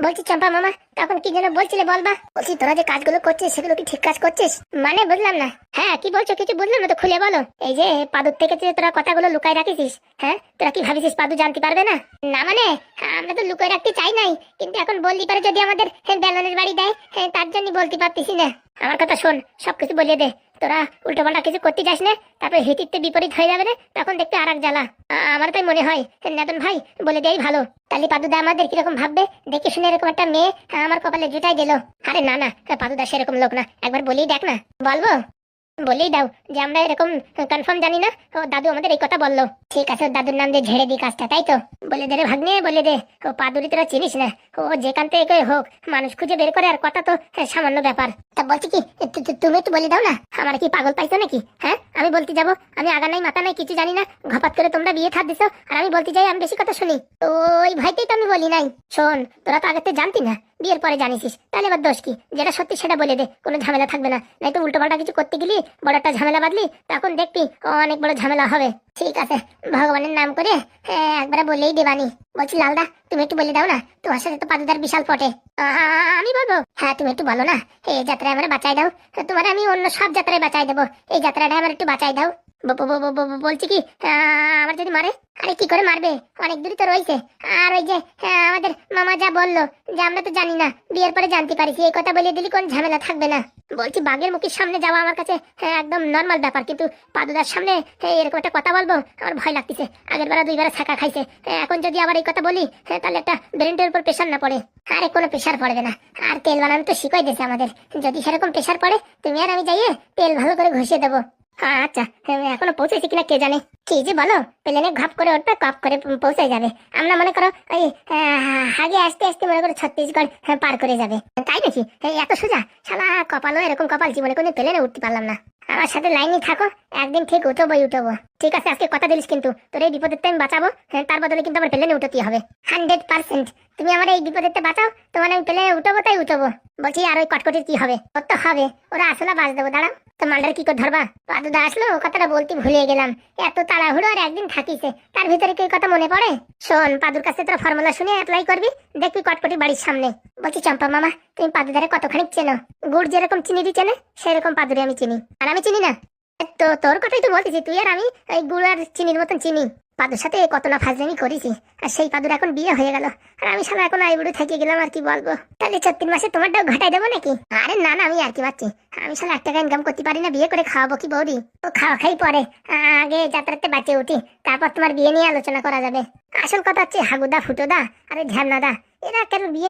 বলছি চম্পা মামা, তখন কি যেন বলছিলে বলবা। বলছি তোরা যে কাজগুলো করছিস সেগুলো কি ঠিক কাজ করছিস? মানে বুঝলাম না। হ্যাঁ কি বলছো, কিছু বুঝলাম না তো, খুলে বলো। এই যে পাদুর থেকে যে তোরা কথাগুলো লুকাই রাখিস, হ্যাঁ তোরা কি ভাবিস পাদু জানতে পারবে না? না মানে আমরা তো লুকাই রাখতে চাই নাই, কিন্তু এখন বলতে পারে যদি আমাদের বেলনের বাড়ি দেয়, তার জন্য বলতে পারতেছি না। আমার কথা শোন, সবকিছু বলিয়ে দে। তোরা উল্টো পাল্টা কিছু করতে যাস না, তারপরে হিতিতে বিপরীত হয়ে যাবে না, তখন দেখতে আর এক জ্বালা। আমার তাই মনে হয় নেতন ভাই বলে দেই ভালো। তাহলে পাদুদা আমাদের কিরকম ভাববে, দেখে শুনে এরকম একটা মেয়ে আমার কপালে জুটাই দিল। আরে না না, পাদুদা সেরকম লোক না, একবার বলেই দেখ না। বলবো? বলেই দাও যে আমরা এরকম কনফার্ম জানি না, ও দাদু আমাদের এই কথা বললো। ঠিক আছে, ওর দাদুর নাম দিয়ে ঝেড়ে দিই কাজটা, তাই তো? বলে দে রে ভাগ্নে, বলে দে। ও পাদুরি তোরা চিনিস না, ও যেখান থেকে হোক মানুষ খুঁজে বের করে, আর কথা তো সামান্য ব্যাপার। তা বলছি কি, তুমি একটু বলে দাও না, আমার কি পাগল পাইছো নাকি? হ্যাঁ আমি বলতে যাবো, আমি আগা নাই মাথা নাই কিছু জানি না, ঘপাত করে তোমরা বিয়ে থাক দিছো, আর আমি বলতে যাই আমি বেশি কথা শুনি। তো ওই ভয়তেই তো আমি বলি নাই। শোন, তোরা তো আগে থেকে জানতি না, বিয়ের পরে জানিস, তাহলে এবার দোষ কি? যেটা সত্যি সেটা বলে দে, কোনো ঝামেলা থাকবে না। নাই তো উল্টো পাল্টা কিছু করতে গেলি বড় একটা ঝামেলা বাঁধলি, তখন দেখবি অনেক বড় ঝামেলা হবে। ঠিক আছে, ভগবানের নাম করে একবারে বলেই দেবানি। বলছি লালদা, তুমি একটু বলে দাও না, তোমার সাথে তো পাদুদার বিশাল পটে। আমি বলবো? হ্যাঁ তুমি একটু বলো না, এই যাত্রায় আমার বাঁচাই দাও। তোমার আমি অন্য সব যাত্রায় বাঁচাই দেবো, এই যাত্রাটা আমার একটু বাঁচাই দাও। বলছি কি, আমার যদি মারে? আরে কি করে মারবে, অনেক দূরই তো রয়েছে। আর ওই যে আমাদের মামা যা বললো, যে আমরা তো জানি না, বিয়ের পরে জানতে পারিছি, এই কথা বলে দিলি কোন ঝামেলা থাকবে না। বলছি বাঘের মুখের সামনে যাওয়া আমার কাছে একদম নর্মাল ব্যাপার, কিন্তু পাদুদার সামনে এরকম একটা কথা বলবো আমার ভয় লাগতেছে। আগের বেলা দুইবার ছাকা খাইছে, এখন যদি আবার এই কথা বলি তাহলে একটা ব্রেনের উপর প্রেশার না পড়ে। আরে কোনো প্রেশার পড়বে না, আর তেল বানানো তো শিখাই দিয়েছে আমাদের, যদি সেরকম প্রেশার পড়ে তুমি আর আমি যাইয়ে তেল ভালো করে ঘষিয়ে দেবো। আচ্ছা, এখনো পৌঁছেছি কিনা কে জানে। কি যে বলো, প্লেনে ঘাপ করে উঠবে, কপ করে পৌঁছে যাবে। আমরা মনে করো ওই আগে আসতে আসতে মনে করো ছত্তিশগড় পার করে যাবে, তাই নাকি? এত সোজা? শালা কপালও এরকম কপাল, জীবনে কোনো প্লেনে উঠতে পারলাম না। আমার সাথে লাইনে থাকো, একদিন ঠিক উঠবোই উঠবো। ঠিক আছে, আজকে কথা দিলিস কিন্তু, তোর এই বিপদের আমি বাঁচাবো, তার বদলে কিন্তু আমার প্লেনে উঠতে হবে 100%। তুমি আমার এই বিপদের বাঁচাও, তোমার আমি প্লেনে উঠবো, তাই উঠবো। বলছি আর ওই কটকটির কি হবে? ওর তো হবে, ওরা আসলে বাঁচ দেবো, দাঁড়াও। তো মালটার কি করে ধরবা? পাদুদা আসলো, ও কথাটা বলতে ভুলে গেলাম। এত তাড়াহুড়ো আর একদিন থাকিছে, তার ভিতরে কি কথা মনে পড়ে? শোন, পাদুর কাছে তোরা ফর্মুলা শুনে অ্যাপ্লাই করবি, দেখবি কটকটি বাড়ির সামনে। বলছি চম্পা মামা, তুমি পাদুদারে কতখানি চেনো? গুড় যেরকম চিনি দি চেনে, সেরকম পাদুরে আমি চিনি, আর আমি চিনি না। তো তোর কথাই তো বলতেছি, তুই আর আমি এই গুড় আর চিনির মতন চিনি। পাদুর সাথে কত না ফাজলামি করেছি, আর সেই পাদুর এখন বিয়ে হয়ে গেল, আর আমি সারা এখন আইবুড়ো থেকে গেলাম, আর কি বলবো। তাহলে 36 মাসে তোমারটাও ঘটাই দেবো নাকি? আরে না না, আমি আর কি পাচ্ছি, আমি সারা 1 টাকা ইনকাম করতে পারি না, বিয়ে করে খাওয়াবো কি বৌদি? ও খাওয়া খাই পরে, আগে যাত্রাতে বাঁচে উঠি, তারপর তোমার বিয়ে নিয়ে আলোচনা করা যাবে। আসল কথা হচ্ছে হাগুদা ফুটোদা আরে ধ্যানদা, এরা কেন বিয়ে